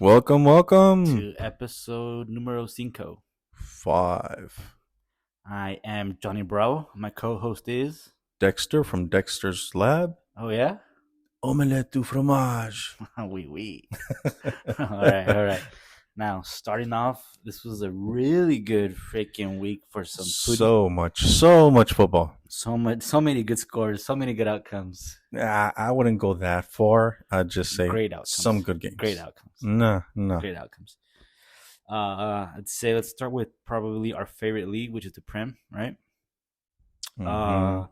Welcome. to episode numero cinco. 5. I am Johnny Bravo. My co-host is. Dexter from Dexter's Lab. Oh yeah, Omelette du fromage. oui. All right. Now starting off, this was a really good freaking week for some food. So much football. So many good scores, so many good outcomes. I wouldn't go that far. I'd just say Great outcomes. some good games. Great outcomes. No. Great outcomes. Let's start with probably our favorite league, which is the Prem, right? Mhm.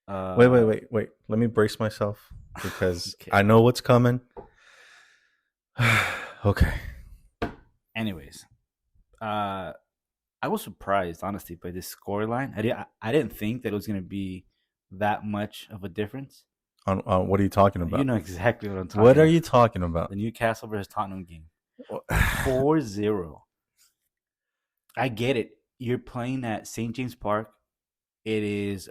Uh, Wait. Let me brace myself because Okay. I know what's coming. Okay. Anyways, I was surprised, honestly, by this scoreline. I didn't think that it was going to be that much of a difference. On what are you talking about? You know exactly what I'm talking What are about. you talking about? The Newcastle versus Tottenham game. 4-0. I get it. You're playing at St. James Park. It is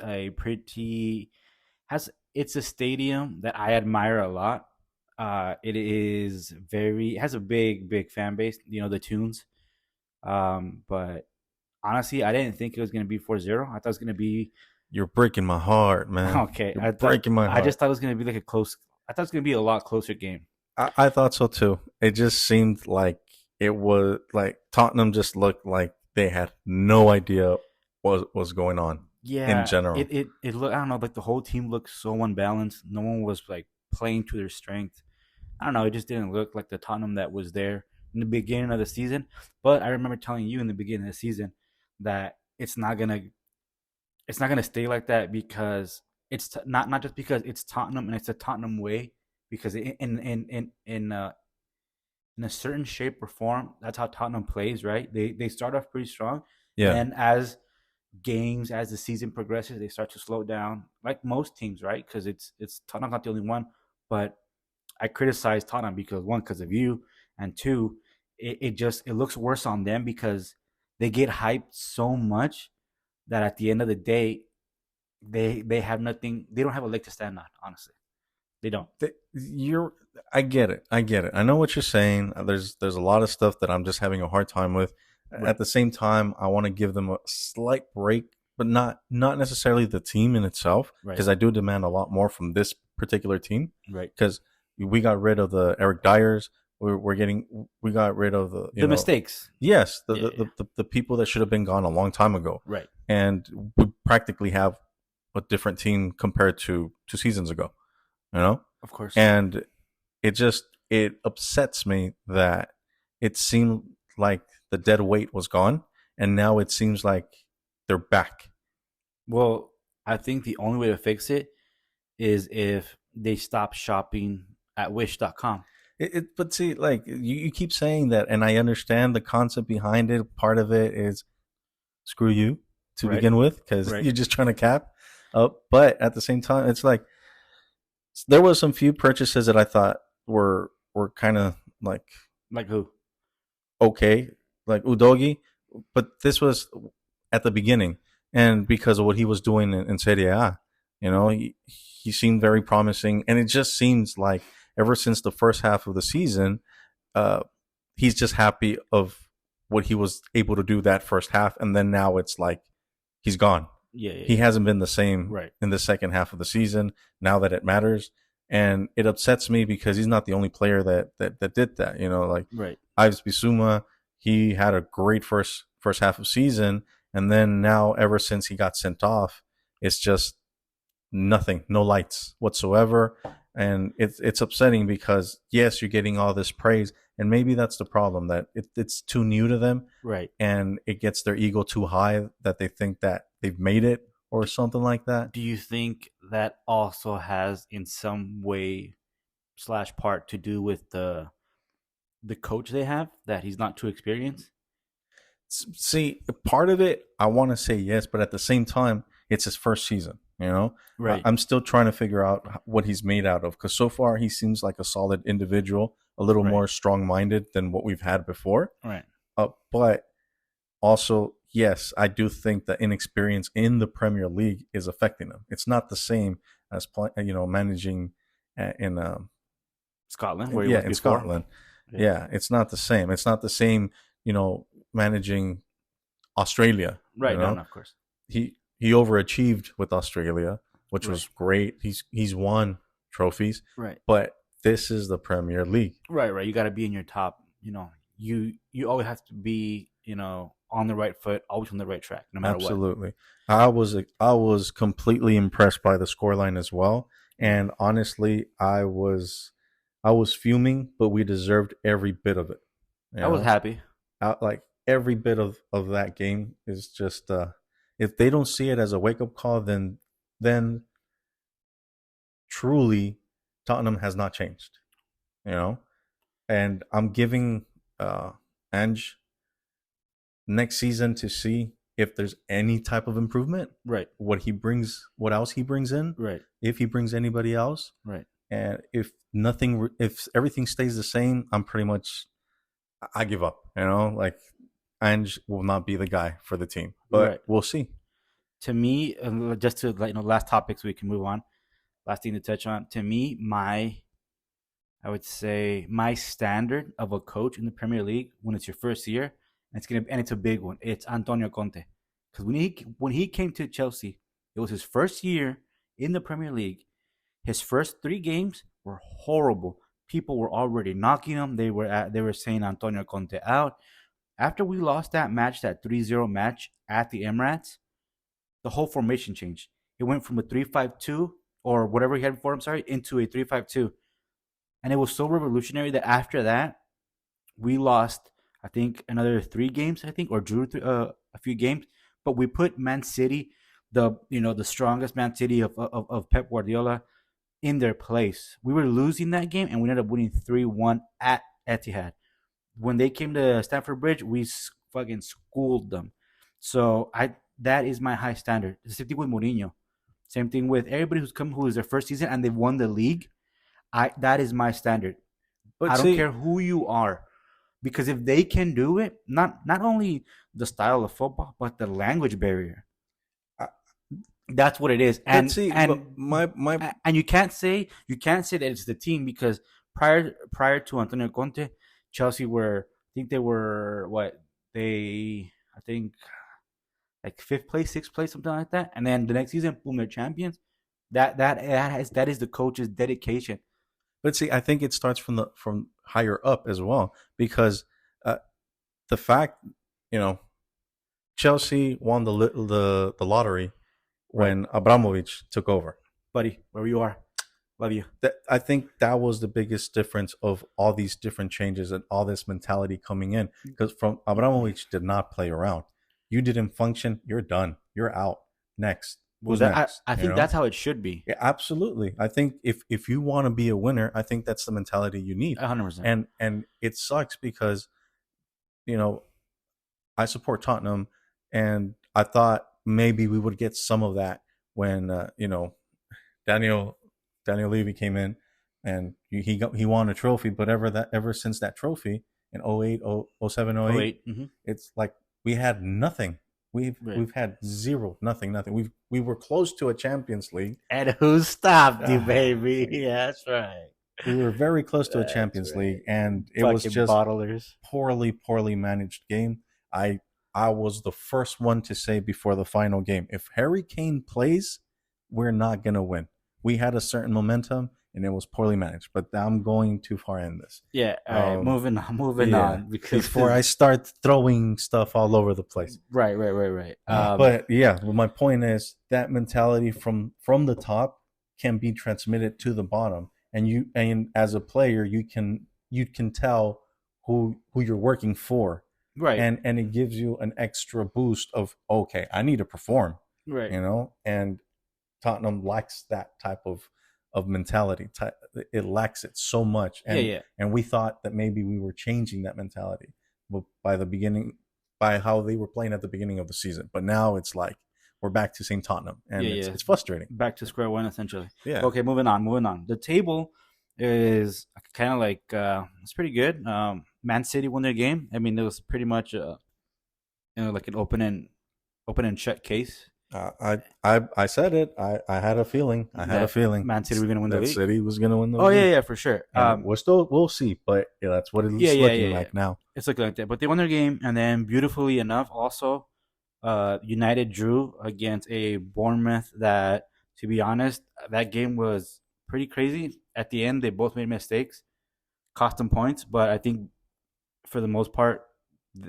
it's a stadium that I admire a lot. It has a big fan base, the Tunes. But honestly, I didn't think it was going to be 4-0. I thought it was going to be You're breaking my heart, man. okay. You're breaking my heart. I just thought it was going to be I thought it was going to be a lot closer game. I thought so too. It just seemed like it was like Tottenham just looked like they had no idea what was going on. Yeah, in general. it looked. I don't know. Like the whole team looked so unbalanced. No one was like playing to their strength. I don't know. It just didn't look like the Tottenham that was there in the beginning of the season. But I remember telling you in the beginning of the season that it's not gonna stay like that because not just because it's Tottenham and it's a Tottenham way. Because in a certain shape or form, that's how Tottenham plays, right? They start off pretty strong, Yeah. and as the season progresses, they start to slow down, like most teams, right? Because it's Tottenham's not the only one, but I criticize Tottenham because of you, and two, it looks worse on them because they get hyped so much that at the end of the day, they have nothing. They don't have a leg to stand on. Honestly, they don't. I get it. I know what you're saying. There's a lot of stuff that I'm just having a hard time with. Right. At the same time, I want to give them a slight break, but not necessarily the team in itself, Right. because I do demand a lot more from this particular team. Right. Because we got rid of the Eric Dyers. We got rid of the mistakes. Yes, Yeah. the people that should have been gone a long time ago. Right. And we practically have a different team compared to 2 seasons ago. You know? Of course. And it upsets me that it seemed like the dead weight was gone, and now it seems like they're back. Well, I think the only way to fix it is if they stop shopping at Wish.com. But see, like you keep saying that, and I understand the concept behind it. Part of it is screw you to Right. begin with, because Right. you're just trying to cap. But at the same time, it's like there was some few purchases that I thought were kind of like who? okay, like Udogi, but this was at the beginning, and because of what he was doing in Serie A, he seemed very promising, and it just seems like ever since the first half of the season, he's just happy of what he was able to do that first half, and then now it's like he's gone. Yeah. He hasn't been the same Right. in the second half of the season, now that it matters. And it upsets me because he's not the only player that did that. Like Right. Ives Bissouma, he had a great first half of season, and then now ever since he got sent off, it's just nothing, no lights whatsoever. And it's upsetting because yes, you're getting all this praise, and maybe that's the problem, that it's too new to them, Right. and it gets their ego too high that they think that they've made it or something like that. Do you think that also has in some way / part to do with the coach they have, that he's not too experienced? See, part of it, I want to say yes, but at the same time, it's his first season. Right. I'm still trying to figure out what he's made out of, because so far he seems like a solid individual, a little Right. more strong-minded than what we've had before. Right. But also, yes, I do think the inexperience in the Premier League is affecting him. It's not the same as managing in Scotland, where he was in before. Scotland. Yeah, it's not the same. It's not the same, managing Australia. Right. No, no, of course. He overachieved with Australia, which Right. was great. He's won trophies, Right. but this is the Premier League. Right. Right. You got to be in your top. You always have to be on the right foot, always on the right track, no matter what. Absolutely. I was completely impressed by the scoreline as well. And honestly, I was fuming, but we deserved every bit of it. You I was know, happy. like every bit of that game is just if they don't see it as a wake up call, then truly Tottenham has not changed. You know, and I'm giving Ange next season to see if there's any type of improvement. Right. What else he brings in, Right. if he brings anybody else, Right. and if everything stays the same, I'm pretty much I give up. Like Ange will not be the guy for the team, but Right. we'll see. To me, just to last topic so we can move on. Last thing to touch on. To me, I would say my standard of a coach in the Premier League when it's your first year, and it's a big one. It's Antonio Conte, because when he came to Chelsea, it was his first year in the Premier League. His first 3 games were horrible. People were already knocking him. They were saying Antonio Conte out. After we lost that match, that 3-0 match at the Emirates, the whole formation changed. It went from a 3-5-2 or whatever he had before, I'm sorry, into a 3-5-2. And it was so revolutionary that after that, we lost, I think, another 3 games, I think, or drew a few games. But we put Man City, the strongest Man City of Pep Guardiola, in their place. We were losing that game, and we ended up winning 3-1 at Etihad. When they came to Stamford Bridge, we fucking schooled them. So that is my high standard. The same thing with Mourinho. Same thing with everybody who is their first season and they've won the league. That is my standard. But I don't see, care who you are, because if they can do it, not only the style of football but the language barrier. I- That's what it is. but And see, but and my and you can't say that it's the team, because prior to Antonio Conte, Chelsea were, I think they were what, they I think like fifth place, sixth place, something like that. And then the next season, boom, they're champions. That is the coach's dedication. But see, I think it starts from higher up as well, because uh, the fact, you know, Chelsea won the lottery Right, when Abramovich took over. buddy, wherever you are, love you. That I think that was the biggest difference of all these different changes and all this mentality coming in, because from Abramovich did not play around. You didn't function, you're done. You're out. Next. Well, Who's next? I think that's how it should be. Yeah, absolutely. I think if you want to be a winner, I think that's the mentality you need. 100%. And it sucks because you know I support Tottenham, and I thought maybe we would get some of that when Daniel Daniel Levy came in, and he won a trophy. But ever since that trophy in '08, '07, Oh '08, wait, mm-hmm. it's like we had nothing. We've Right. we've had zero, nothing. We were close to a Champions League. And who stopped you, Ah, baby? Yeah, that's right. We were very close to a That's Champions right. League, and it was Fucking just bottlers. poorly managed game. I was the first one to say before the final game, if Harry Kane plays, we're not gonna win. We had a certain momentum, and it was poorly managed. But I'm going too far in this. Yeah. All right. Um, Moving on. Because before I start throwing stuff all over the place. Right. But yeah, well, my point is that mentality from the top can be transmitted to the bottom, and as a player, you can tell who you're working for, right. and it gives you an extra boost of, okay, I need to perform, Right. and Tottenham lacks that type of mentality. It lacks it so much, and Yeah. and we thought that maybe we were changing that mentality, but by how they were playing at the beginning of the season. But now it's like we're back to same Tottenham, and Yeah. it's frustrating. Back to square one, essentially. Yeah. Okay. Moving on. The table is kind of like it's pretty good. Man City won their game. I mean, it was pretty much like an open and shut case. I said it. I had a feeling. I had a that feeling Man City were going to win the that league. City was going to win the Oh league. yeah, for sure. And we'll see. But yeah, that's what it's looking like now. It's looking like that. But they won their game, and then beautifully enough, also, United drew against a Bournemouth that, to be honest, that game was pretty crazy. At the end, they both made mistakes, cost them points. But I think for the most part,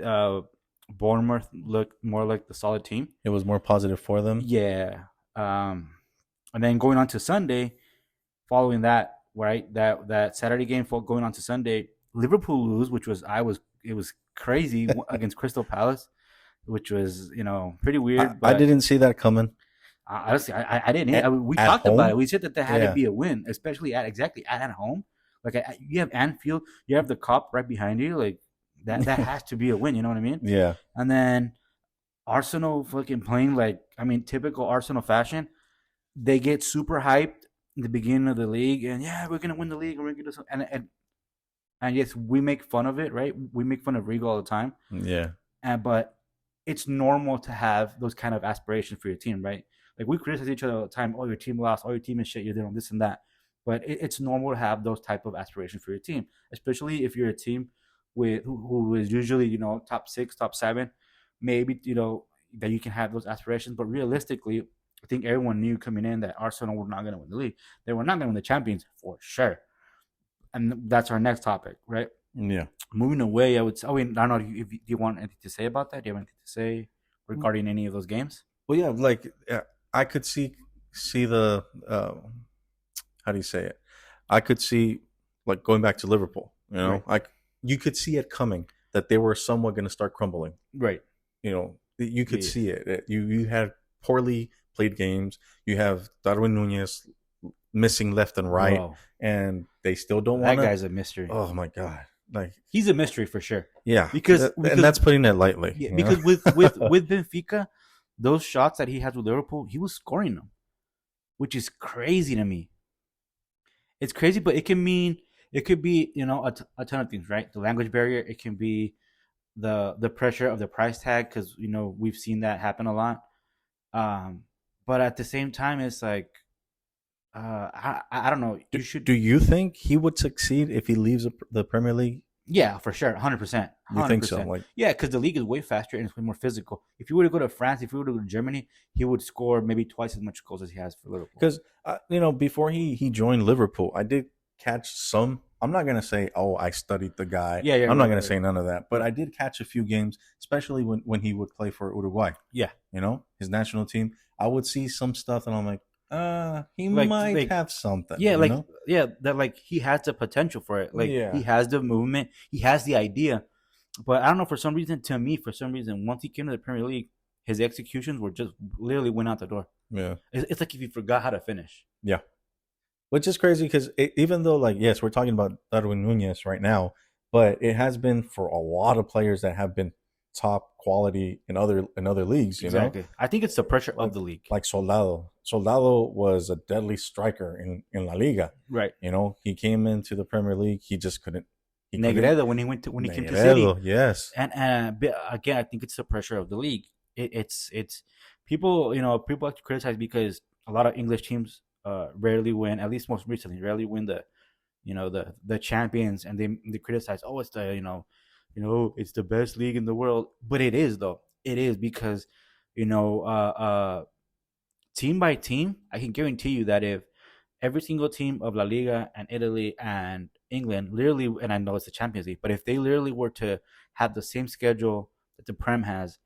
uh, Bournemouth looked more like the solid team. It was more positive for them. Yeah. And then going on to Sunday, following that, right, that Saturday game, going on to Sunday, Liverpool lose, which was it was crazy against Crystal Palace, which was pretty weird. I didn't see that coming. Honestly, I didn't. We talked about it. We said that there had to be a win, especially at home. Like you have Anfield, you have the Kop right behind you. Like that has to be a win. You know what I mean? Yeah. And then Arsenal fucking playing typical Arsenal fashion. They get super hyped in the beginning of the league, and yeah, we're gonna win the league, and we're gonna do something. And yes, we make fun of it, right? We make fun of Rigo all the time. Yeah. But it's normal to have those kind of aspirations for your team, right? Like we criticize each other all the time. Oh, your team lost. Oh, your team is shit. You're doing this and that. But it's normal to have those type of aspirations for your team, especially if you're a team who is usually top 6, top 7. Maybe that you can have those aspirations, but realistically, I think everyone knew coming in that Arsenal were not going to win the league. They were not going to win the Champions for sure. And that's our next topic, right? Yeah. Moving away, I would say. I don't know if do you want anything to say about that? Do you have anything to say regarding any of those games? Well, yeah, like I could see the how do you say it? I could see like going back to Liverpool. Like you could see it coming that they were somewhat going to start crumbling. Right. You could see it. You had poorly played games. You have Darwin Nunez missing left and right, and they still don't want. That guy's a mystery. Oh my god, like he's a mystery for sure. Yeah, because and that's putting it lightly. Yeah, because with Benfica, those shots that he has with Liverpool, he was scoring them, which is crazy to me. It's crazy, but it could be a ton of things, right? The language barrier. It can be the pressure of the price tag, because we've seen that happen a lot. But at the same time, it's like I don't know. Do you think he would succeed if he leaves the Premier League? Yeah, for sure, 100%. You think so? Yeah, because the league is way faster and it's way more physical. If you were to go to France, if you were to go to Germany, he would score maybe twice as much goals as he has for Liverpool. Because before he joined Liverpool, I did catch some. I'm not gonna say, I studied the guy. Yeah, I'm not gonna say none of that. But I did catch a few games, especially when he would play for Uruguay. Yeah, his national team. I would see some stuff, and I'm like, he might have something. Yeah, that he has the potential for it. He has the movement, he has the idea. But I don't know, for some reason, once he came to the Premier League, his executions were just literally went out the door. Yeah. It's like if he forgot how to finish. Yeah. Which is crazy because even though, yes, we're talking about Darwin Nunez right now, but it has been for a lot of players that have been top quality in other leagues. Exactly. I think it's the pressure of the league. Like Soldado. Soldado was a deadly striker in La Liga. Right. He came into the Premier League. He just couldn't. Negredo when he came to City. Yes. And again, I think it's the pressure of the league. It's people. People like to criticize because a lot of English teams rarely win. At least most recently, rarely win the champions, and they criticize. Oh, it's the it's the best league in the world. But it is, though. It is because, team by team, I can guarantee you that if every single team of La Liga and Italy and England literally, and I know it's the Champions League, but if they literally were to have the same schedule that the Prem has,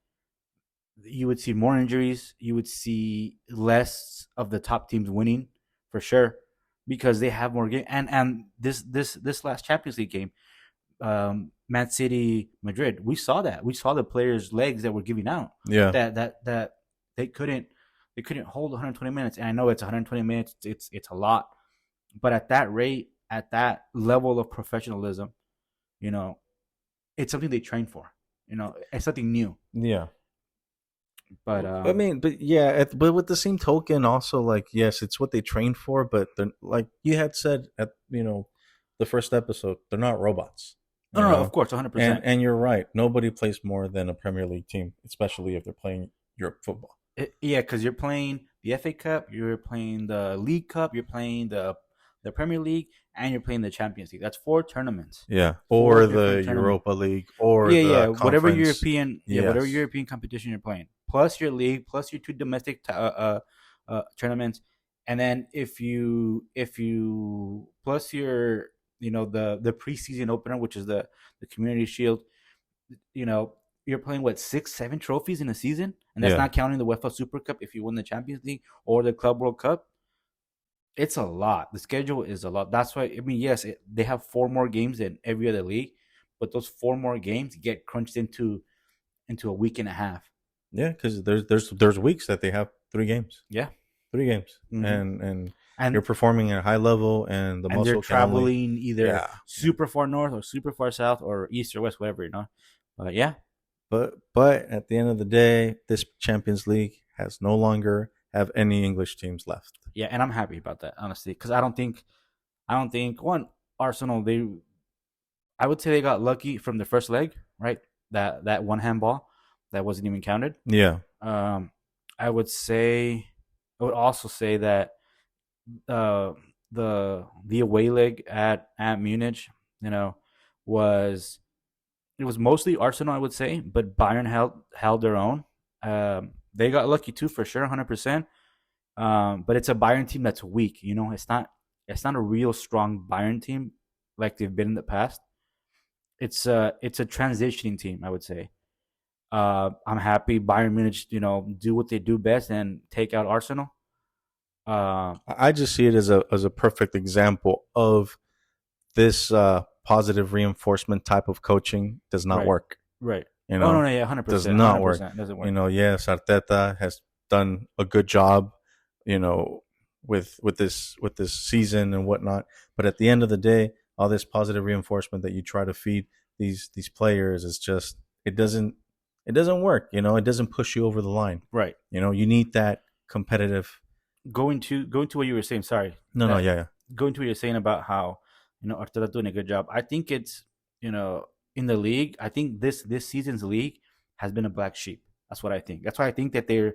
you would see more injuries. You would see less of the top teams winning, for sure, because they have more games. And this last Champions League game, Man City, Madrid, we saw that. We saw the players' legs that were giving out. Yeah. That they couldn't hold 120 minutes. And I know it's 120 minutes. It's a lot. But at that rate, at that level of professionalism, it's something they train for. It's something new. Yeah. But but with the same token, also, yes, it's what they train for. But they're, like you had said at the first episode, they're not robots. No, of course, 100%. And you're right. Nobody plays more than a Premier League team, especially if they're playing Europe football. Yeah, because you're playing the FA Cup, you're playing the League Cup, you're playing the Premier League, and you're playing the Champions League. That's 4 tournaments, Yeah, four or different the tournaments. Europa League or Yeah, yeah, the conference. whatever Yes. European competition you're playing, plus your league, plus your two domestic tournaments, and then if you plus your the preseason opener, which is the Community Shield, you know you're playing what 6 7 trophies in a season, and that's Yeah. not counting the UEFA Super Cup if you win the Champions League or the Club World Cup. It's a lot. The schedule is a lot. That's why I mean, yes, they have 4 more games than every other league, but those 4 more games get crunched into a week and a half. Yeah, because there's weeks that they have 3 games, Yeah. 3 games, Hmm. and you're and performing at a high level, and the and they're muscle can only. traveling either Yeah, super far north or super far south or east or west, whatever. But yeah. but at the end of the day, this Champions League has no longer have any English teams left. Yeah, and I'm happy about that, honestly, because I don't think one Arsenal, I would say they got lucky from the first leg, right? That one handball that wasn't even counted. Yeah, Um, I would say, I would also say that uh, the away leg at Munich, you know, was it was mostly Arsenal, I would say, but Bayern held their own. They got lucky too, for sure, 100%. But it's a Bayern team that's weak. It's not a real strong Bayern team like they've been in the past. It's a transitioning team, I would say. I'm happy Bayern Munich, do what they do best and take out Arsenal. Uh, I just see it as a perfect example of this positive reinforcement type of coaching does not right, work. right. You Oh no, know, no, yeah, hundred does percent, not hundred work. percent doesn't You work. know, yes, Arteta has done a good job. You know, with this season and whatnot. But at the end of the day, all this positive reinforcement that you try to feed these players is just it doesn't work. You know, it doesn't push you over the line. Right. You know, you need that competitive. Going to what you were saying. Sorry, No, no, that yeah, yeah. going to what you're saying about how Arteta doing a good job. I think it's in the league. I think this season's league has been a black sheep. That's what I think. That's why I think that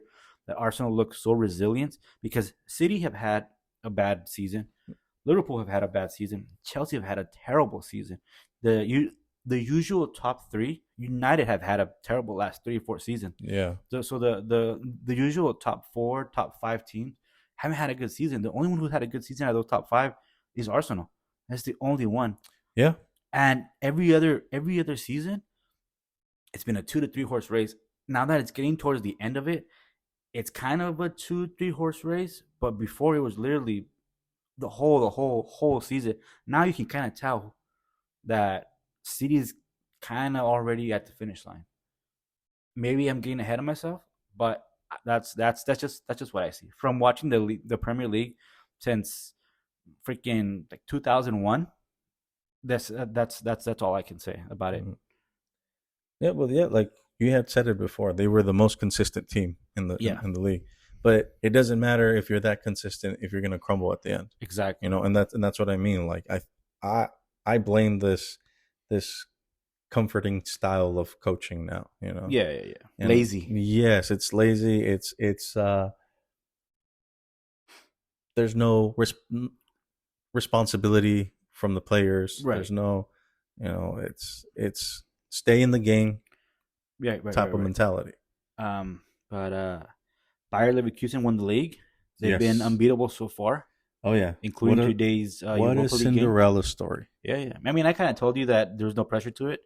Arsenal looks so resilient, because City have had a bad season, Liverpool have had a bad season, Chelsea have had a terrible season. The usual top three, United have had a terrible last 3 or 4 seasons. Yeah. So the usual top four, top five teams haven't had a good season. The only one who's had a good season out of those top five is Arsenal. That's the only one. Yeah. And every other season, it's been a 2 to 3 horse race. Now that it's getting towards the end of it, it's kind of a 2 3 horse race. But before, it was literally the whole season. Now you can kind of tell that City's kind of already at the finish line. Maybe I'm getting ahead of myself, but that's just what I see from watching the Premier League since freaking like 2001. That's all I can say about it. Mhm. Yeah, well, yeah, like you had said it before, they were the most consistent team in the Yeah, in the league. But it doesn't matter if you're that consistent if you're going to crumble at the end. You exactly. know, and that's what I mean. Like I I blame this comforting style of coaching now. You know, Yeah, yeah, yeah. and Lazy. yes, it's lazy. It's there's no responsibility from the players. Right. There's no, you know, it's stay in the game Yeah, right, type right, of right. mentality. But Bayer Leverkusen won the league. They've been Yes. unbeatable so far, Oh yeah. including today's What a Europa League game. Cinderella story. Yeah, yeah. I mean, I kind of told you that there was no pressure to it.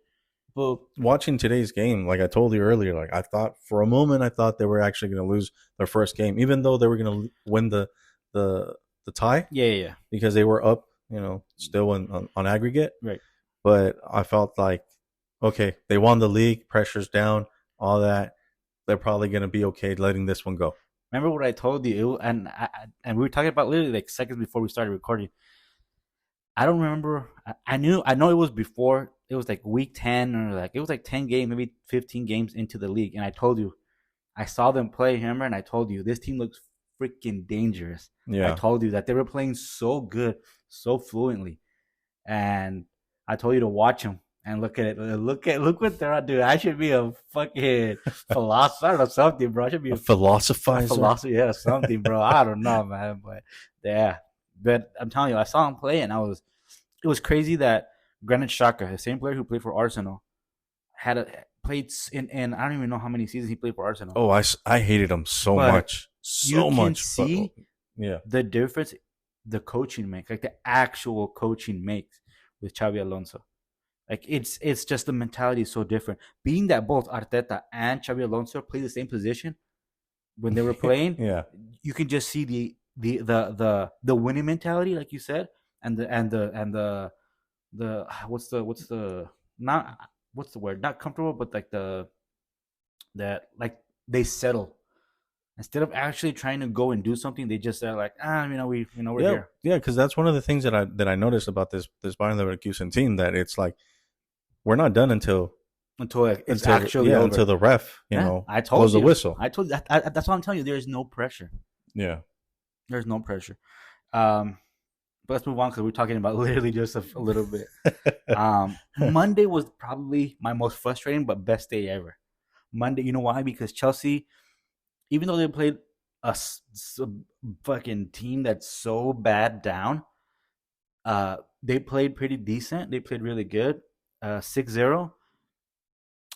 Well, watching today's game, like I told you earlier, like I thought for a moment, I thought they were actually going to lose their first game, even though they were going to win the the tie Yeah, yeah, yeah. because they were up, you know, still on aggregate. Right. But I felt like, okay, they won the league, pressure's down, all that. They're probably going to be okay letting this one go. Remember what I told you? And we were talking about literally like seconds before we started recording. I don't remember. I know it was before. It was like week 10, or like it was like 10 games, maybe 15 games into the league. And I told you, I saw them play. Remember? And I told you this team looks freaking dangerous. I Yeah. told you that they were playing so good, so fluently, and I told you to watch them. And look at it. Look what they're doing. I should be a fucking philosopher or something, bro. I should be A philosophizer. philosopher, yeah, something, bro. I don't know, man, but yeah. But I'm telling you, I saw him play, and it was crazy that Granit Xhaka, the same player who played for Arsenal, played in I don't even know how many seasons he played for Arsenal. Oh, I hated him so But much, so you much. can see yeah, the difference the coaching makes, like the actual coaching makes with Xabi Alonso. Like it's just the mentality is so different. Being that both Arteta and Xabi Alonso play the same position when they were playing, yeah, you can just see the winning mentality, like you said, and the what's the not what's the word, not comfortable, but like that like they settle instead of actually trying to go and do something. They just are like, we're yeah, here. yeah. Because that's one of the things that I noticed about this Bayern Leverkusen team, that it's like we're not done until It's actually over. until the ref I told blows you. the whistle. I told you that's what I'm telling you. There is no pressure. Yeah. There's no pressure. But let's move on because we're talking about literally just a little bit. Monday was probably my most frustrating but best day ever. Monday, you know why? Because Chelsea, even though they played a fucking team that's so bad down, they played pretty decent. They played really good. 6-0.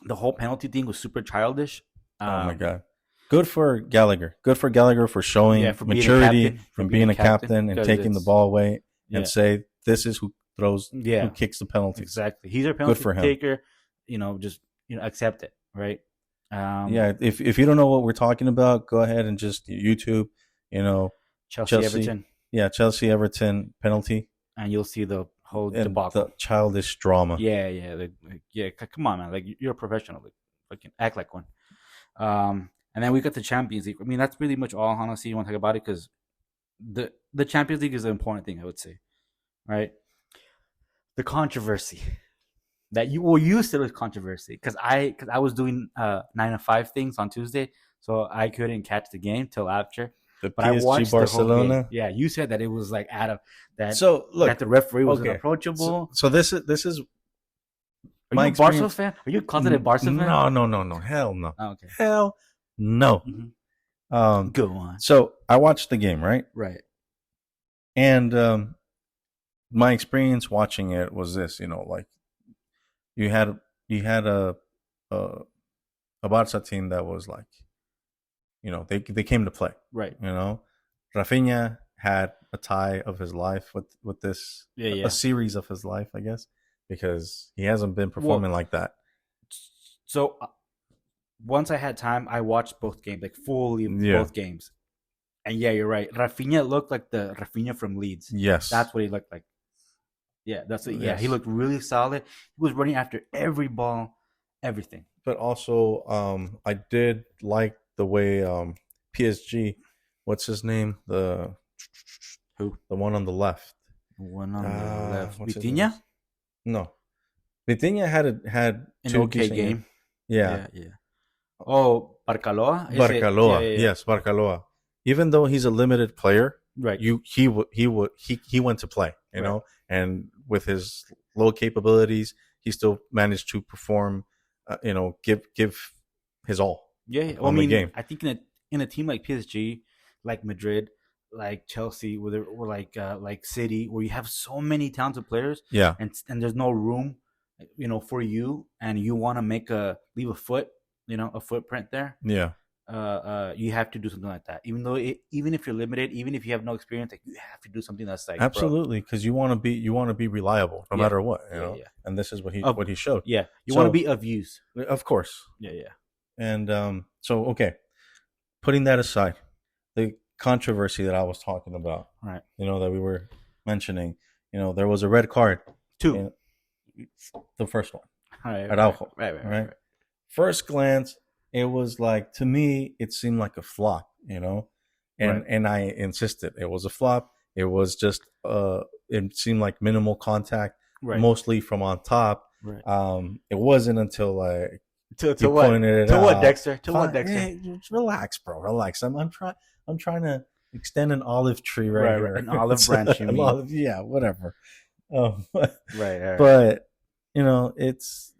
The whole penalty thing was super childish. Oh my god. Good for Gallagher. Good for Gallagher for showing for maturity, from being a captain and taking the ball away and say, this is who throws, who kicks the penalties. Exactly. He's our penalty for him. taker. Just accept it, right? If you don't know what we're talking about, go ahead and just YouTube, Chelsea Everton. Yeah, Chelsea Everton penalty. And you'll see the whole debacle. The childish drama. Yeah. Come on, man. Like, you're a professional. Like, fucking act like one. And then we got the Champions League. I mean, that's pretty much all, honestly, you want to talk about it, because the Champions League is an important thing, I would say, right? The controversy that you said was controversy, because I was doing 9 to 5 things on Tuesday, so I couldn't catch the game till after. But I watched Barcelona. The whole game. Yeah, you said that it was like out of that. So look, that the referee was unapproachable. So this is. Are you a Barca fan? Are you a closeted Barca fan? No. Hell no. Oh, okay. Hell no. Mm-hmm. Go on. So I watched the game, right? Right. And my experience watching it was this, like you had a Barca team that was like, they came to play, right? Rafinha had a tie of his life with this, a series of his life, I guess, because he hasn't been performing like that. So once I had time, I watched both games, like fully both games. And yeah, you're right. Rafinha looked like the Rafinha from Leeds. Yes. That's what he looked like. Yeah, that's it. Yeah, he looked really solid. He was running after every ball, everything. But also, I did like the way PSG, what's his name? The one on the left. The one on the left. Vitinha? No. Vitinha had an okay game. Yeah. Oh, Barcaloa? Yes, Barcaloa. Even though he's a limited player, right? He went to play, you know, and with his low capabilities, he still managed to perform, give his all. Yeah. Well, the game. I think in a team like PSG, like Madrid, like Chelsea, or like City, where you have so many talented players, and there's no room, for you, and you want to leave a footprint there. Yeah. You have to do something like that. Even if you're limited, even if you have no experience, like, you have to do something that's like, absolutely, because you want to be reliable no matter what, know. Yeah. And this is what he showed. Yeah, you want to be of use, of course. Yeah. And so okay, putting that aside, the controversy that I was talking about, right? That we were mentioning, there was a red card. 2. The first one, right, Araujo, right. First glance, it was like, to me, it seemed like a flop, and I insisted it was a flop. It was just it seemed like minimal contact, mostly from on top. Right. It wasn't until like to what, Dexter? Hey, relax, bro. Relax. I'm trying to extend an olive tree right here. An olive branch, you mean? Whatever. Right. But it's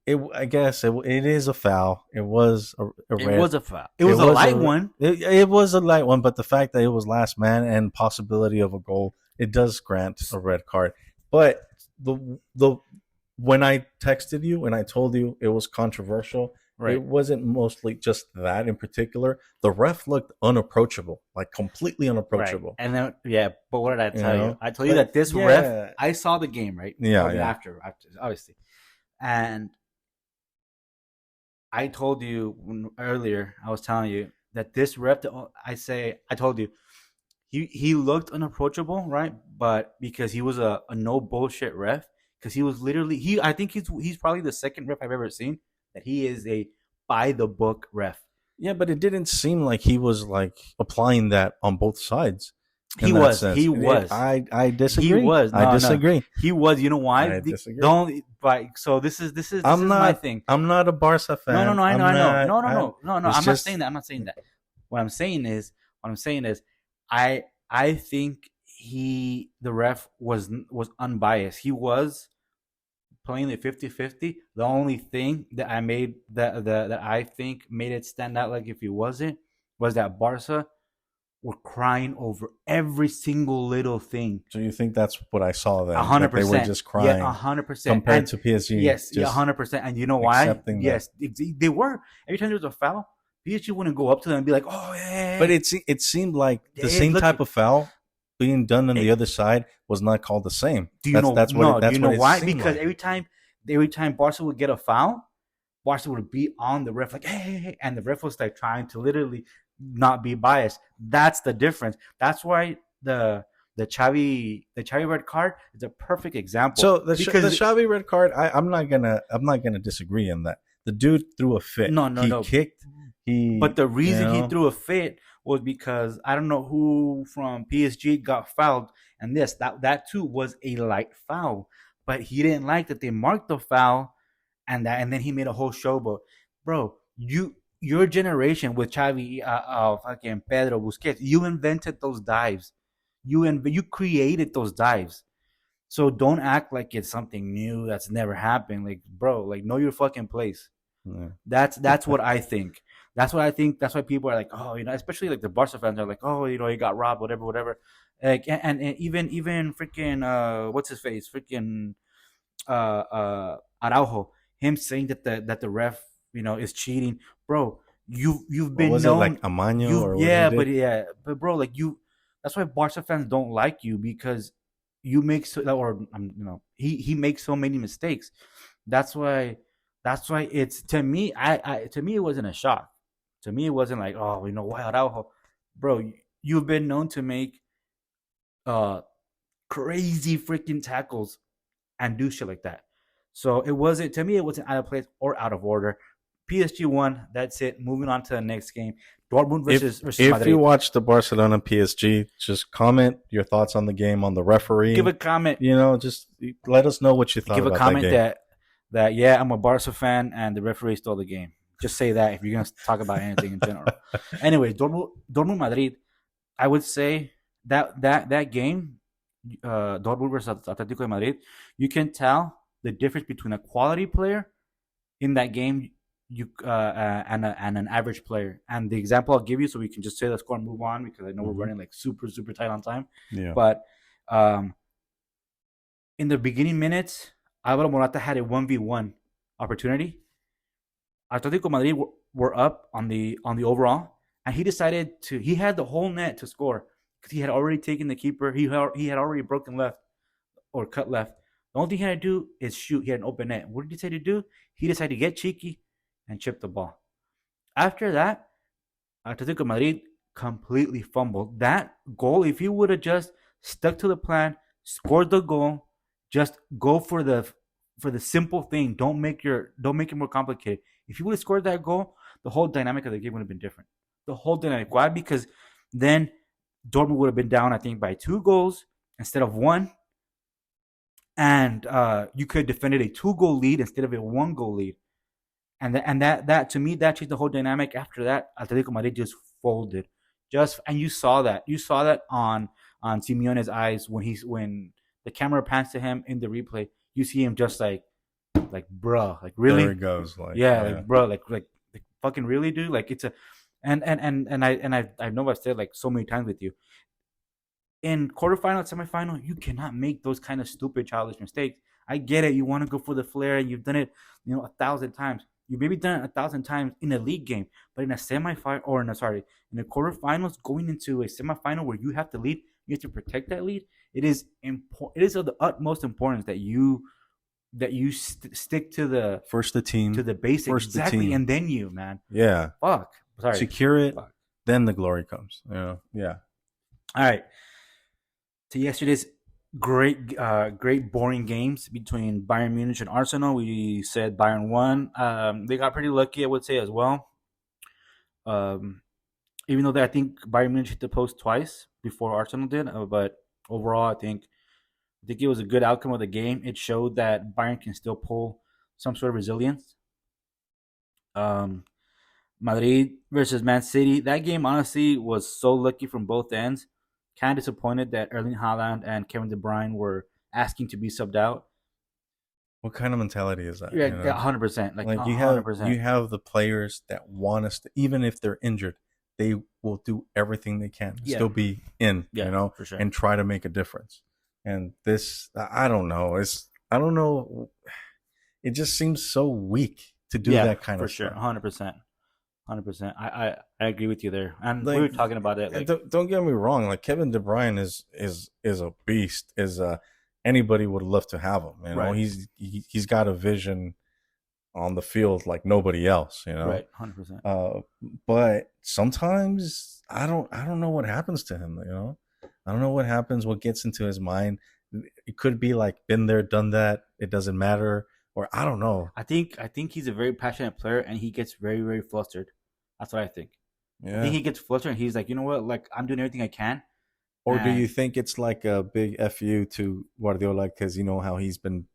it. I guess it is a foul. It was a It red. was a foul. It was a light one. It was a light one, but the fact that it was last man and possibility of a goal, it does grant a red card. But the when I texted you and I told you it was controversial, Right. it wasn't mostly just that in particular. The ref looked unapproachable, like completely Right. unapproachable. And then but what did I tell you? know? I told you But, that this yeah. ref. I saw the game, right? Yeah, I mean, yeah. After obviously, and I told you earlier. I was telling you that this ref. I told you he looked unapproachable, right? But because he was a no bullshit ref, because he was literally he. I think he's probably the second ref I've ever seen that he is a by the book ref. Yeah, but it didn't seem like he was like applying that on both sides. He in that was. sense. He was. I disagree. He was. I No, no. disagree. He was. You know why? I disagree. Don't. But so this is I'm my not. thing. I'm not a Barca fan. No. I know. I'm I know. not- No. I- No. it's I'm not just- saying that. I'm not saying that. What I'm saying is. I think the ref was unbiased. He was playing the 50-50. The only thing that I made that I think made it stand out like if he wasn't was that Barca were crying over every single little thing. So you think that's what I saw then? 100%. They were just crying. Yeah, 100%. compared to PSG. Yes, just 100%. And you know why? accepting that. Yes, they were. Every time there was a foul, PSG wouldn't go up to them and be like, "Oh, yeah." But it seemed like the Yeah, same look- type of foul being done on the other side was not called the same. do you know? That's no, what. That's do you know what it why? seemed Because like. every time Barca would get a foul, Barca would be on the ref like, hey, and the ref was like trying to literally not be biased. That's the difference. That's why the Xavi red card is a perfect example. So the because Xavi red card, I'm not gonna disagree in that. The dude threw a fit. No, he kicked. But the reason he know? threw a fit was because I don't know who from PSG got fouled, and that too was a light foul. But he didn't like that they marked the foul, and then he made a whole showboat. Bro, your generation with Xavi, fucking Pedro Busquets, you invented those dives. You created those dives. So don't act like it's something new that's never happened. Like, bro, like know your fucking place. Yeah. That's what I think. That's what I think. That's why people are like, oh, especially like the Barca fans are like, oh, he got robbed, whatever. Like, and even freaking what's his face, freaking Araujo, him saying that the ref, is cheating, bro. You've been was known, it like Amano or but bro, like that's why Barca fans don't like you because you make he makes so many mistakes. That's why it's to me. To me it wasn't a shock. To me it wasn't like, oh, why Araujo, bro. You've been known to make crazy freaking tackles and do shit like that. So it wasn't out of place or out of order. PSG won. That's it. Moving on to the next game. Dortmund versus if Madrid. you watch the Barcelona PSG, just comment your thoughts on the game, on the referee. Give a comment. Just let us know what you thought. Give a about comment that that yeah, I'm a Barca fan and the referee stole the game. Just say that if you're gonna talk about anything in general. Anyway, Dortmund Madrid. I would say that game, Dortmund versus Atletico de Madrid. You can tell the difference between a quality player in that game, and an average player. And the example I'll give you, so we can just say the score and move on because I know we're running like super super tight on time. Yeah. But in the beginning minutes, Alvaro Morata had a 1v1 opportunity. Atletico Madrid were up on the overall, and he decided he had the whole net to score because he had already taken the keeper. He had already broken left or cut left. The only thing he had to do is shoot. He had an open net. What did he decide to do? He decided to get cheeky and chip the ball. After that, Atletico Madrid completely fumbled. That goal, if he would have just stuck to the plan, scored the goal, just go for the simple thing. Don't make it more complicated. If he would have scored that goal, the whole dynamic of the game would have been different. The whole dynamic. Why? Because then Dortmund would have been down, I think, by 2 goals instead of 1. And you could have defended a 2-goal lead instead of a 1-goal lead. And that to me, that changed the whole dynamic. After that, Atletico Madrid just folded. And you saw that. You saw that on Simeone's eyes when the camera pans to him in the replay. you see him just like bruh, like really, There it goes. Like, yeah, like bruh, like fucking really, dude. Like it's a, I know I've said like so many times with you in quarterfinal, semifinal, you cannot make those kind of stupid, childish mistakes. I get it. You want to go for the flair, and you've done it, 1,000 times. You maybe done it 1,000 times in a league game, but in a semifinal or in a quarterfinals, going into a semifinal where you have to lead, you have to protect that lead. It is important. It is of the utmost importance that you stick to the first the team, to the basics first the exactly, team. and then you, man. Yeah. Fuck. Sorry. Secure it, Fuck. then the glory comes. Yeah. All right. To yesterday's great boring games between Bayern Munich and Arsenal. We said Bayern won. They got pretty lucky, I would say, as well. Even though I think Bayern Munich hit the post twice before Arsenal did, but overall, I think it was a good outcome of the game. It showed that Bayern can still pull some sort of resilience. Madrid versus Man City. That game honestly was so lucky from both ends. Kind of disappointed that Erling Haaland and Kevin De Bruyne were asking to be subbed out. What kind of mentality is that? Yeah, 100%. Like 100%. You have the players that want us to, even if they're injured, they will do everything they can to still be in, for sure. and try to make a difference. And this, I don't know. I don't know. It just seems so weak to do that kind of stuff. For sure, 100%. I agree with you there. And we were talking about it. Don't get me wrong. Like Kevin De Bruyne is a beast. Anybody would love to have him. Right. He's got a vision on the field like nobody else. Right, 100%. But sometimes I don't know what happens to him. I don't know what happens. What gets into his mind? It could be like been there, done that. It doesn't matter. Or I don't know. I think he's a very passionate player, and he gets very, very flustered. That's what I think. Yeah. I think he gets flustered, and he's like, you know what? Like, I'm doing everything I can. Or do you think it's like a big FU to Guardiola because you know how he's been,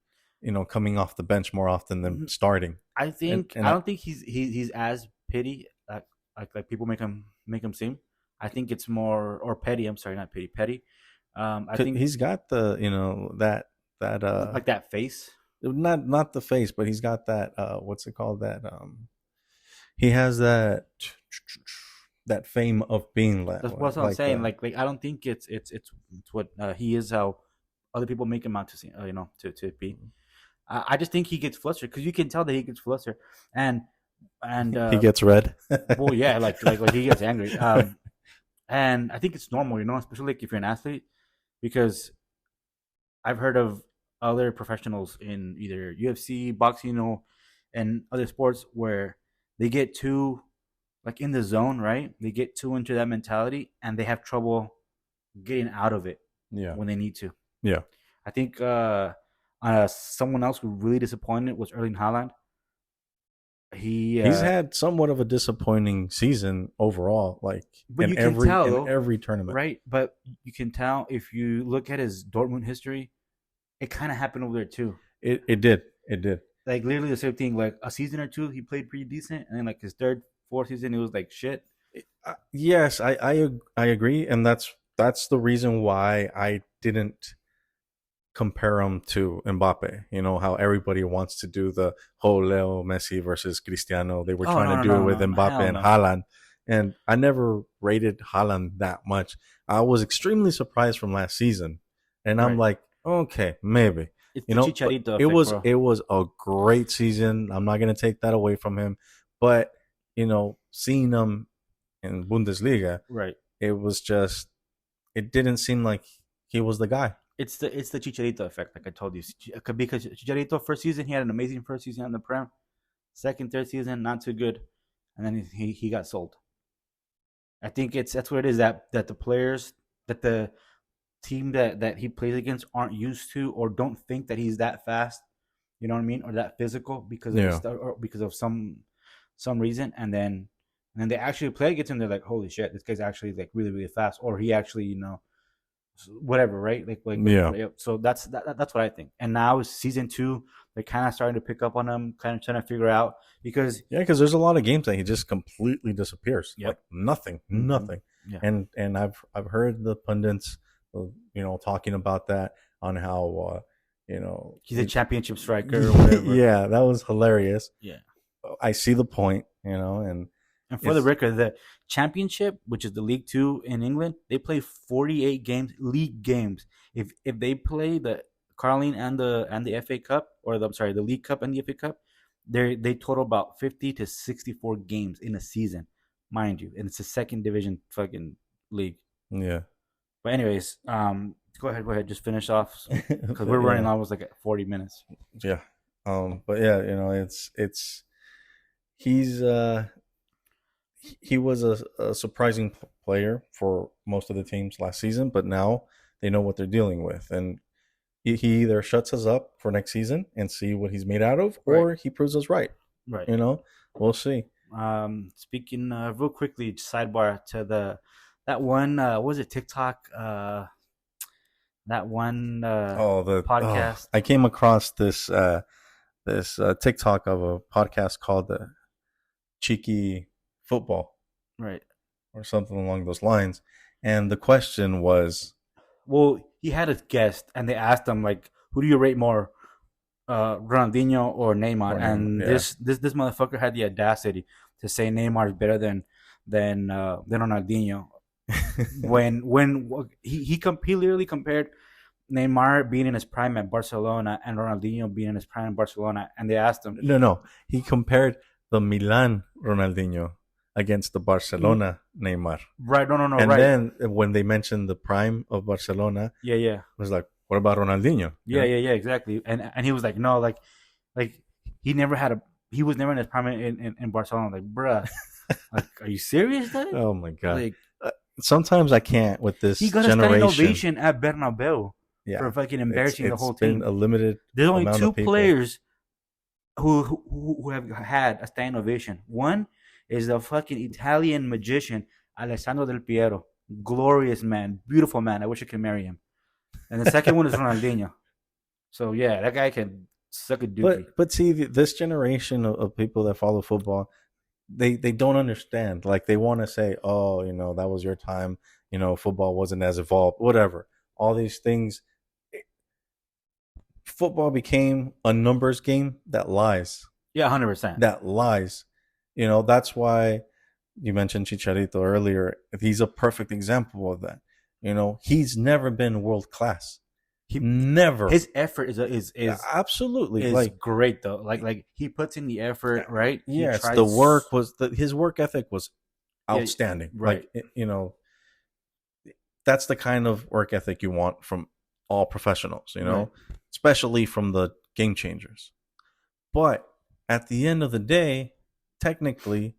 coming off the bench more often than starting? I think I don't think he's as petty like people make him seem. I think it's more or petty. I'm sorry, not petty. Petty. I think he's got the that like that face. Not the face, but he's got that what's it called? That he has that fame of being that. That's what I'm saying. Like I don't think it's what he is. How other people make him out to see. To be. I just think he gets flustered because you can tell that he gets flustered and he gets red. Well, yeah, like he gets angry. And I think it's normal, especially like if you're an athlete, because I've heard of other professionals in either UFC, boxing, and other sports where they get too like in the zone, right? They get too into that mentality and they have trouble getting out of it when they need to. Yeah. I think someone else who really disappointed was Erling Haaland. He's had somewhat of a disappointing season overall, like but in every tournament. Right? But you can tell if you look at his Dortmund history, it kind of happened over there too. It did. Like literally the same thing. Like a season or two, he played pretty decent, and then like his third, fourth season, it was like shit. Yes, I agree, and that's the reason why I didn't compare him to Mbappe. How everybody wants to do the whole Leo Messi versus Cristiano. They were trying to do it with Mbappe and Haaland, and I never rated Haaland that much. I was extremely surprised from last season, and I'm like, okay, maybe. It's the Chicharito effect, it was a great season. I'm not going to take that away from him, but seeing him in Bundesliga, right? It was just, it didn't seem like he was the guy. It's the Chicharito effect, like I told you, because Chicharito first season he had an amazing first season on the Prem, second, third season not too good, and then he got sold. I think that's what it is, that the players, that the team that he plays against aren't used to or don't think that he's that fast, you know what I mean, or that physical because of some reason, and then they actually play against him. They're like, holy shit, this guy's actually like really, really fast, or he actually whatever, right? So that's what I think. And now season 2, they're kind of starting to pick up on him, kind of trying to figure out because there's a lot of games that he just completely disappears. Yep. Like nothing. Yeah. And I've heard the pundits talking about that, on how He's a championship striker or whatever. Yeah, that was hilarious. Yeah. I see the point, And for the record, the championship, which is the League Two in England, they play 48 games, league games. If they play the Carling and the FA Cup, or the League Cup and the FA Cup, they total about 50 to 64 games in a season, mind you, and it's a second division fucking league. Yeah. But anyways, go ahead, just finish off because we're running almost like 40 minutes. Yeah. But yeah, it's he's he was a surprising player for most of the teams last season, but now they know what they're dealing with, and he either shuts us up for next season and see what he's made out of, or he proves us right. Right. We'll see. Speaking real quickly, sidebar to that one. What was it, TikTok? That one podcast. I came across this TikTok of a podcast called the Cheeky Football, right, or something along those lines. And the question was, well, he had a guest, and they asked him like, "Who do you rate more, Ronaldinho or Neymar?" And this motherfucker had the audacity to say Neymar is better than Ronaldinho. when he literally compared Neymar being in his prime at Barcelona and Ronaldinho being in his prime in Barcelona, and they asked him. No, he compared the Milan Ronaldinho against the Barcelona Neymar. Right, no, and right. then when they mentioned the prime of Barcelona, it was like, what about Ronaldinho? Yeah, exactly. And he was like, no, like he was never in his prime in Barcelona. Like, bruh, like, are you serious, dude? Oh my god. Like, sometimes I can't with this generation. He got a standing ovation at Bernabeu for fucking embarrassing the whole team. Been a limited. There's only two players who have had a standing ovation. One is the fucking Italian magician Alessandro Del Piero. Glorious man, beautiful man. I wish I could marry him. And the second one is Ronaldinho. So yeah, that guy can suck a dookie. But see, this generation of people that follow football, they don't understand. Like, they want to say, oh, that was your time. Football wasn't as evolved. Whatever. All these things. Football became a numbers game that lies. Yeah, 100%. That lies. That's why you mentioned Chicharito earlier. He's a perfect example of that. He's never been world class. He never. His effort is absolutely is great though. Like he puts in the effort, right? Yes, the work was his work ethic was outstanding. Yeah, right. Like, that's the kind of work ethic you want from all professionals. Right. Especially from the game changers. But at the end of the day, technically,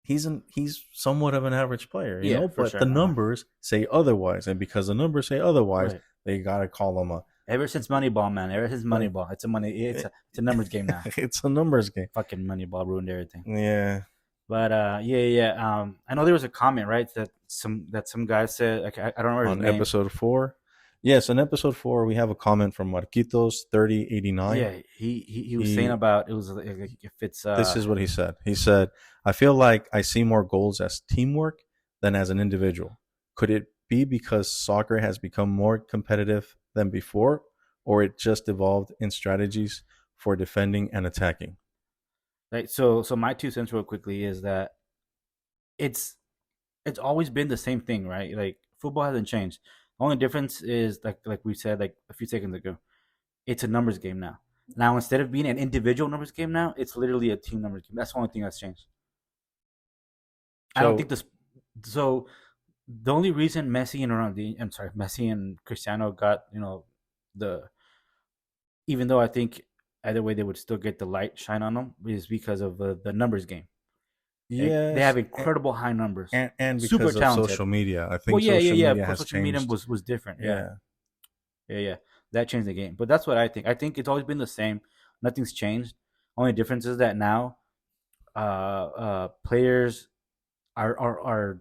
he's somewhat of an average player, but sure. The numbers say otherwise, and because the numbers say otherwise, right. They gotta call him Ever since Moneyball, man. Ever since Moneyball, it's a numbers game now. It's a numbers game. Fucking Moneyball ruined everything. Yeah. But I know there was a comment, right, that some guy said, like, I don't remember his name. On episode 4. Yes, in episode 4, we have a comment from Marquitos 3089. Yeah, he was saying about if it's. This is what he said. He said, "I feel like I see more goals as teamwork than as an individual. Could it be because soccer has become more competitive than before, or it just evolved in strategies for defending and attacking?" Right. So my 2 cents real quickly is that it's always been the same thing, right? Like, football hasn't changed. The only difference is, like we said like a few seconds ago, it's a numbers game now. Now, instead of being an individual numbers game now, it's literally a team numbers game. That's the only thing that's changed. I don't think this. So the only reason Messi and Cristiano got even though I think either way they would still get the light shine on them, is because of the numbers game. Yeah, they have incredible high numbers and because super talented. Of social media. I think social media was different. Yeah. That changed the game, but that's what I think. I think it's always been the same. Nothing's changed. Only difference is that now, players are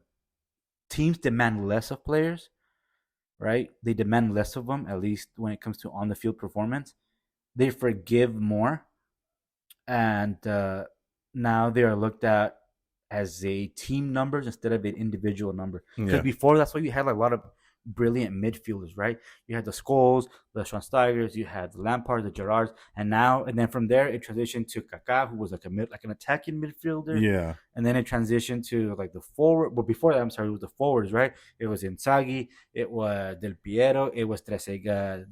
teams demand less of players, right? They demand less of them, at least when it comes to on the field performance. They forgive more, and now they are looked at as a team numbers instead of an individual number. Because before, that's why you had a lot of brilliant midfielders, right? You had the Scholes, the Schweinsteigers, you had the Lampard, the Gerrards, and then from there it transitioned to Kaká, who was like an attacking midfielder, Yeah. and then it transitioned to like the forward. But before that, I'm sorry, it was the forwards, right? It was Inzaghi, it was Del Piero, it was Trezeguet,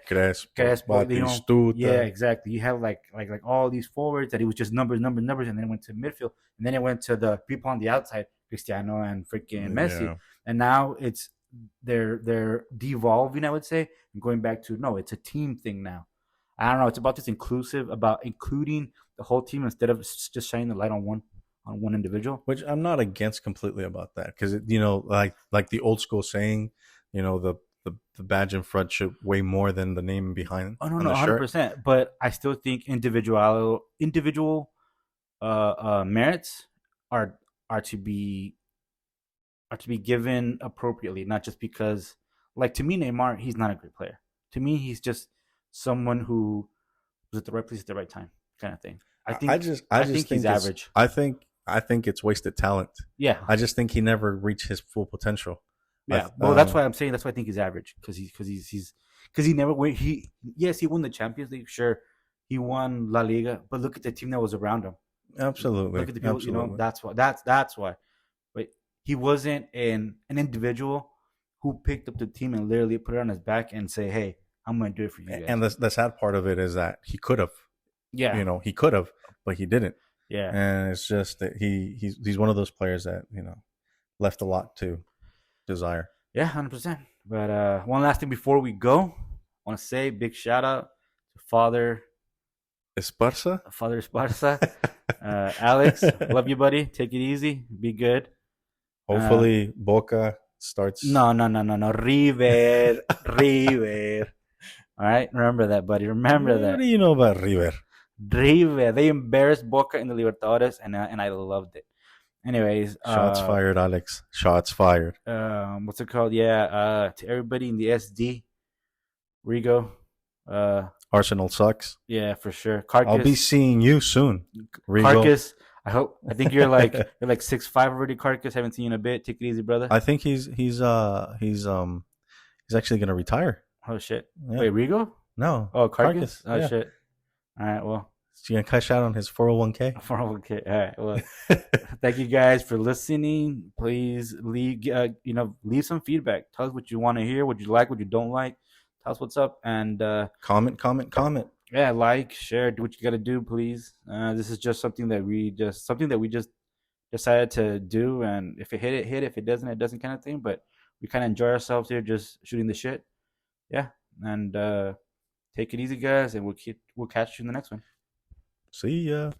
Crespo, yeah, Batistuta. exactly. You have like all these forwards that it was just numbers, numbers, numbers, and then it went to midfield, and then it went to the people on the outside, Cristiano and freaking Messi, Yeah. and now they're devolving, I would say, and going back to no, it's a team thing now. I don't know. It's about this about including the whole team instead of just shining the light on one individual. Which I'm not against completely about that because like the old school saying, the badge in front should weigh more than the name behind Oh no, on no, the shirt. 100%. But I still think individual merits are are to be are to be given appropriately, not just because, like, to me, Neymar, he's not a great player. To me, he's just someone who was at the right place at the right time, kind of thing. I I think just I I just think he's think it's average. I think it's wasted talent. Yeah, I just think he never reached his full potential. I yeah. Well, that's why I'm saying that's why I think he's average because he never went. He won the Champions League, sure. He won La Liga, but look at the team that was around him. Absolutely, Look at the people. absolutely. That's why. But he wasn't an individual who picked up the team and literally put it on his back and say, "Hey, I'm going to do it for you guys." And the sad part of it is that he could have, Yeah, he could have, but he didn't. yeah, And it's just that he's one of those players that left a lot to desire. yeah, 100%. But one last thing before we go, I want to say big shout out to Esparza. Father Esparza. Alex, love you, buddy. Take it easy. Be good. Hopefully, Boca starts. No. River. River. All right. Remember that, buddy. Remember What that. do you know about River? River. They embarrassed Boca in the Libertadores, and I loved it. Anyways, Shots fired, Alex. Shots fired. what's it called? Yeah. To everybody in the SD, Rigo. Arsenal sucks. Yeah, for sure. Carcass. I'll be seeing you soon, Rigo. Carcass. I think you're like 6'5" already, Carcass. Haven't seen you in a bit. Take it easy, brother. I think he's actually gonna retire. Oh shit. Yeah. Wait, Rigo? No. Oh, Carcass? Oh Yeah. shit. All right, well. He's gonna cash out on his 401k. Okay. All right. Well, thank you guys for listening. Please leave leave some feedback. Tell us what you want to hear, what you like, what you don't like. Tell us what's up, and Comment. yeah, like, share, do what you got to do, please. This is just something that we just decided to do, and if it hit, it hit. If it doesn't, kind of thing. But we kind of enjoy ourselves here, just shooting the shit. Yeah, and take it easy, guys, and we'll catch you in the next one. See ya.